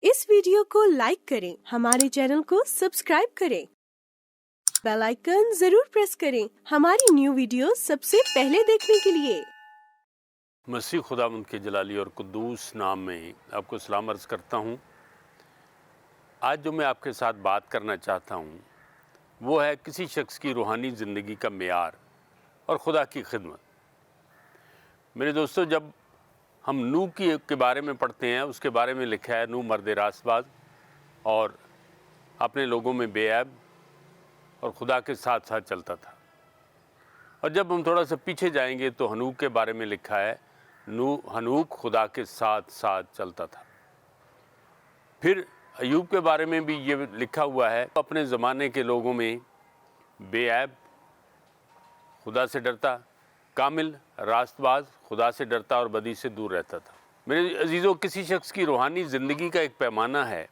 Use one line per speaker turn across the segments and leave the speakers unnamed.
इस वीडियो को लाइक करें, हमारे चैनल को सब्सक्राइब करें, बेल आइकन जरूर प्रेस करें हमारी न्यू वीडियो सबसे पहले देखने के लिए।
मसीह खुदावंद के जलाली और कुद्दूस नाम में आपको सलाम अर्ज़ करता हूँ। आज जो मैं आपके साथ बात करना चाहता हूँ वो है किसी शख्स की रूहानी ज़िंदगी का मेयार और खुदा की खिदमत। मेरे दोस्तों, जब हम नूह के बारे में पढ़ते हैं, उसके बारे में लिखा है, नूह मर्द रास्तबाज और अपने लोगों में बेऐब और खुदा के साथ साथ चलता था। और जब हम थोड़ा सा पीछे जाएंगे तो हनूक के बारे में लिखा है, हनूक खुदा के साथ साथ चलता था। फिर अयूब के बारे में भी ये लिखा हुआ है, अपने ज़माने के लोगों में बेऐब, खुदा से डरता, कामिल, रास्तबाज, खुदा से डरता और बदी से दूर रहता था। मेरे अजीज़ों, किसी शख्स की रूहानी ज़िंदगी का एक पैमाना है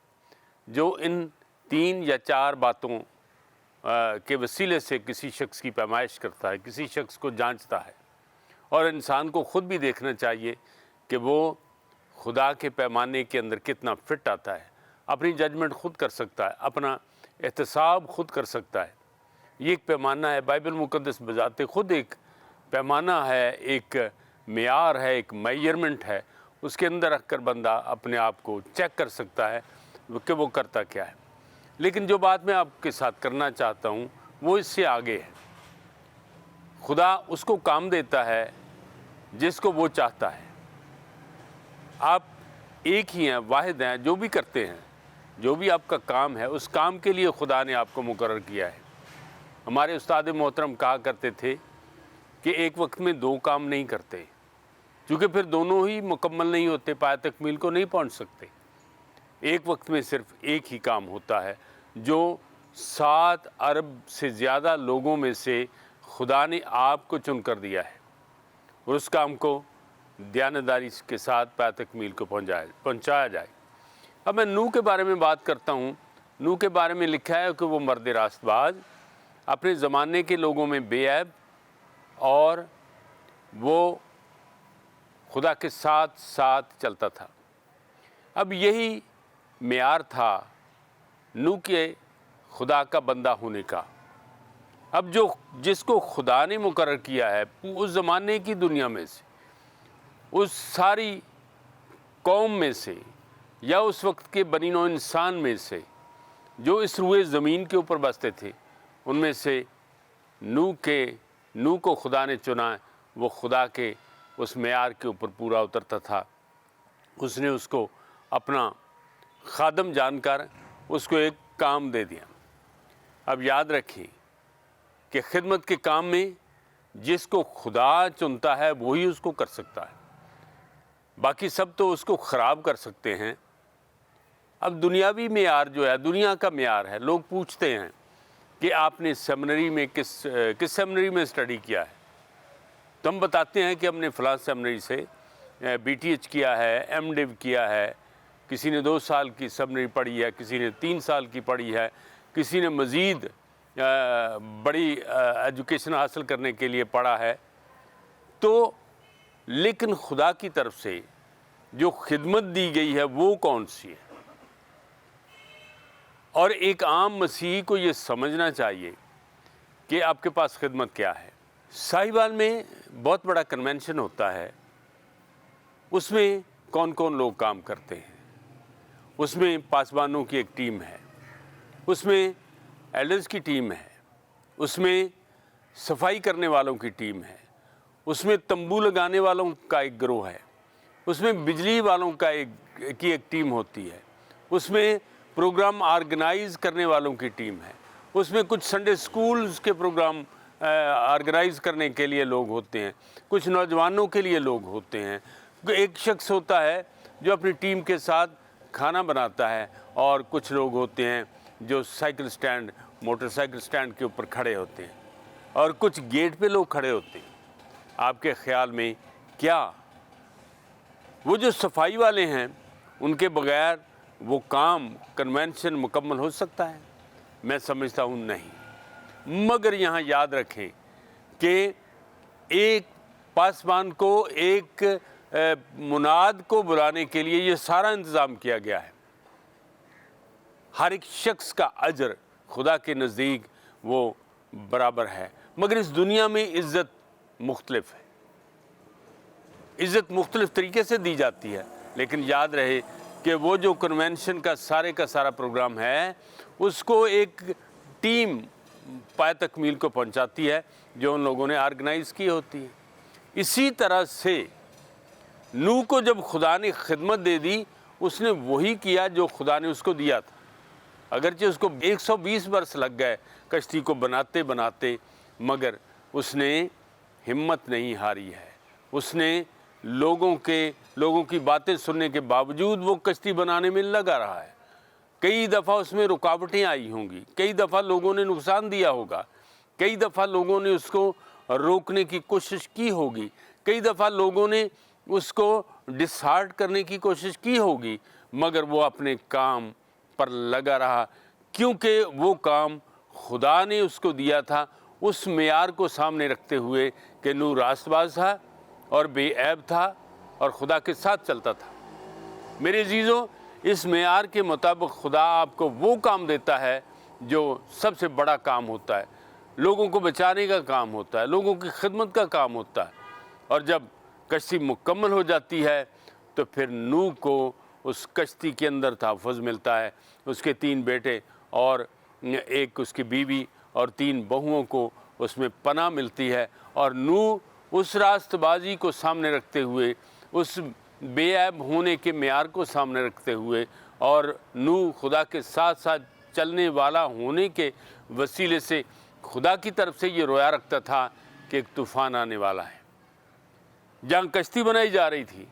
जो इन 3 या 4 बातों के वसीले से किसी शख्स की पैमाइश करता है, किसी शख्स को जांचता है। और इंसान को ख़ुद भी देखना चाहिए कि वो खुदा के पैमाने के अंदर कितना फिट आता है, अपनी जजमेंट ख़ुद कर सकता है, अपना एहतसाब ख़ुद कर सकता है। ये एक पैमाना है, बाइबल मुक़द्दस बजाते ख़ुद एक पैमाना है, एक मेयार है, एक मेजरमेंट है। उसके अंदर रख कर बंदा अपने आप को चेक कर सकता है कि वो करता क्या है। लेकिन जो बात मैं आपके साथ करना चाहता हूँ वो इससे आगे है। खुदा उसको काम देता है जिसको वो चाहता है। आप एक ही हैं, वाहिद हैं, जो भी करते हैं, जो भी आपका काम है, उस काम के लिए खुदा ने आपको मुकर्रर किया है। हमारे उस्ताद मोहतरम कहा करते थे कि एक वक्त में 2 काम नहीं करते, क्योंकि फिर दोनों ही मुकम्मल नहीं होते, पाया तकमील को नहीं पहुंच सकते। एक वक्त में सिर्फ एक ही काम होता है जो 7 अरब से ज़्यादा लोगों में से खुदा ने आपको चुन कर दिया है, और उस काम को दयानतदारी के साथ पाया तकमील को पहुँचाया जाए। अब मैं नूह के बारे में बात करता हूँ। नूह के बारे में लिखा है कि वो मर्द रास्तबाज, अपने ज़माने के लोगों में बेऐब और वो खुदा के साथ साथ चलता था। अब यही मेयार था नूह के खुदा का बंदा होने का। अब जिसको खुदा ने मुकर्रर किया है, उस ज़माने की दुनिया में से, उस सारी कौम में से, या उस वक्त के बनी नौ इंसान में से जो इस रुए ज़मीन के ऊपर बसते थे, उनमें से नूह को खुदा ने चुना। वो खुदा के उस मेयार के ऊपर पूरा उतरता था। उसने उसको अपना खादम जानकर उसको एक काम दे दिया। अब याद रखें कि खिदमत के काम में जिसको खुदा चुनता है वही उसको कर सकता है, बाकी सब तो उसको ख़राब कर सकते हैं। अब दुनियावी मेयार जो है, दुनिया का मेयार है। लोग पूछते हैं कि आपने सेमिनरी में किस सेमिनरी में स्टडी किया है, तो हम बताते हैं कि हमने फ़लाँ सेमिनरी से BTH किया है, MDiv किया है। किसी ने 2 साल की सेमिनरी पढ़ी है, किसी ने 3 साल की पढ़ी है, किसी ने मज़ीद बड़ी एजुकेशन हासिल करने के लिए पढ़ा है। तो लेकिन खुदा की तरफ से जो खिदमत दी गई है वो कौन सी है? और एक आम मसीही को ये समझना चाहिए कि आपके पास खिदमत क्या है। साहिवाल में बहुत बड़ा कन्वेंशन होता है, उसमें कौन कौन लोग काम करते हैं। उसमें पासबानों की एक टीम है, उसमें एल्डर्स की टीम है, उसमें सफाई करने वालों की टीम है, उसमें तंबू लगाने वालों का एक गिरोह है, उसमें बिजली वालों का एक टीम होती है, उसमें प्रोग्राम ऑर्गेनाइज़ करने वालों की टीम है, उसमें कुछ संडे स्कूल्स के प्रोग्राम ऑर्गेनाइज़ करने के लिए लोग होते हैं, कुछ नौजवानों के लिए लोग होते हैं। एक शख्स होता है जो अपनी टीम के साथ खाना बनाता है, और कुछ लोग होते हैं जो साइकिल स्टैंड, मोटरसाइकिल स्टैंड के ऊपर खड़े होते हैं, और कुछ गेट पे लोग खड़े होते हैं। आपके ख्याल में क्या वो जो सफाई वाले हैं उनके बगैर वो काम कन्वेंशन मुकम्मल हो सकता है? मैं समझता हूँ नहीं। मगर यहाँ याद रखें कि एक पासबान को, एक मुनाद को बुलाने के लिए ये सारा इंतज़ाम किया गया है। ہر ایک شخص کا اجر خدا کے نزدیک وہ برابر ہے، مگر اس دنیا میں عزت مختلف ہے، عزت مختلف طریقے سے دی جاتی ہے۔ لیکن یاد رہے کہ وہ جو کنونشن کا سارا پروگرام ہے اس کو ایک ٹیم پائے تکمیل کو پہنچاتی ہے جو ان لوگوں نے آرگنائز کی ہوتی ہے۔ اسی طرح سے نوح کو جب خدا نے خدمت دے دی، اس نے وہی کیا جو خدا نے اس کو دیا تھا، اگرچہ اس کو 120 برس لگ گئے کشتی کو بناتے بناتے، مگر اس نے ہمت نہیں ہاری ہے۔ اس نے لوگوں کی باتیں سننے کے باوجود وہ کشتی بنانے میں لگا رہا ہے۔ کئی دفعہ اس میں رکاوٹیں آئی ہوں گی، کئی دفعہ لوگوں نے نقصان دیا ہوگا، کئی دفعہ لوگوں نے اس کو روکنے کی کوشش کی ہوگی، کئی دفعہ لوگوں نے اس کو ڈسہارٹ کرنے کی کوشش کی ہوگی، مگر وہ اپنے کام پر لگا رہا، کیونکہ وہ کام خدا نے اس کو دیا تھا، اس معیار کو سامنے رکھتے ہوئے کہ نوح راست باز تھا اور بے عیب تھا اور خدا کے ساتھ چلتا تھا۔ میرے عزیزوں، اس معیار کے مطابق خدا آپ کو وہ کام دیتا ہے جو سب سے بڑا کام ہوتا ہے، لوگوں کو بچانے کا کام ہوتا ہے، لوگوں کی خدمت کا کام ہوتا ہے۔ اور جب کشتی مکمل ہو جاتی ہے تو پھر نوح کو اس کشتی کے اندر تحفظ ملتا ہے، اس کے 3 بیٹے اور ایک اس کی بیوی اور 3 بہوؤں کو اس میں پناہ ملتی ہے، اور نوح اس راست بازی کو سامنے رکھتے ہوئے، اس بے عیب ہونے کے معیار کو سامنے رکھتے ہوئے، اور نوح خدا کے ساتھ ساتھ چلنے والا ہونے کے وسیلے سے خدا کی طرف سے یہ رویا رکھتا تھا کہ ایک طوفان آنے والا ہے۔ جہاں کشتی بنائی جا رہی تھی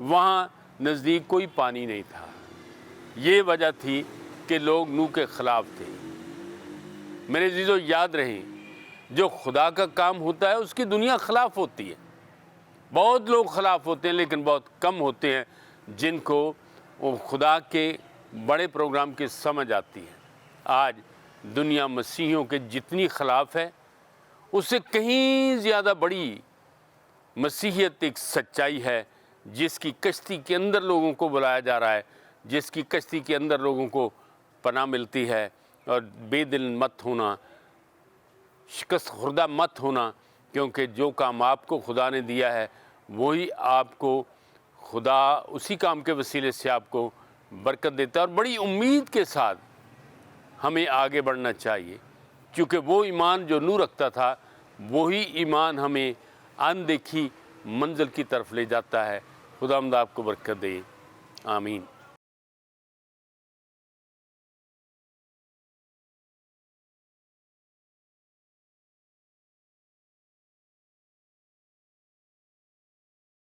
وہاں نزدیک کوئی پانی نہیں تھا۔ یہ وجہ تھی کہ لوگ نوح کے خلاف تھے۔ میرے عزیزو، یاد رہیں، جو خدا کا کام ہوتا ہے اس کی دنیا خلاف ہوتی ہے۔ بہت لوگ خلاف ہوتے ہیں، لیکن بہت کم ہوتے ہیں جن کو خدا کے بڑے پروگرام کی سمجھ آتی ہے۔ آج دنیا مسیحیوں کے جتنی خلاف ہے، اس سے کہیں زیادہ بڑی مسیحیت ایک سچائی ہے جس کی کشتی کے اندر لوگوں کو بلایا جا رہا ہے، جس کی کشتی کے اندر لوگوں کو پناہ ملتی ہے، اور بے دل مت ہونا، شکست خوردہ مت ہونا، کیونکہ جو کام آپ کو خدا نے دیا ہے وہی آپ کو خدا اسی کام کے وسیلے سے آپ کو برکت دیتا ہے۔ اور بڑی امید کے ساتھ ہمیں آگے بڑھنا چاہیے، کیونکہ وہ ایمان جو نوح رکھتا تھا وہی ایمان ہمیں اندیکھی منزل کی طرف لے جاتا ہے۔ خداوند آپ کو برکت دے، آمین۔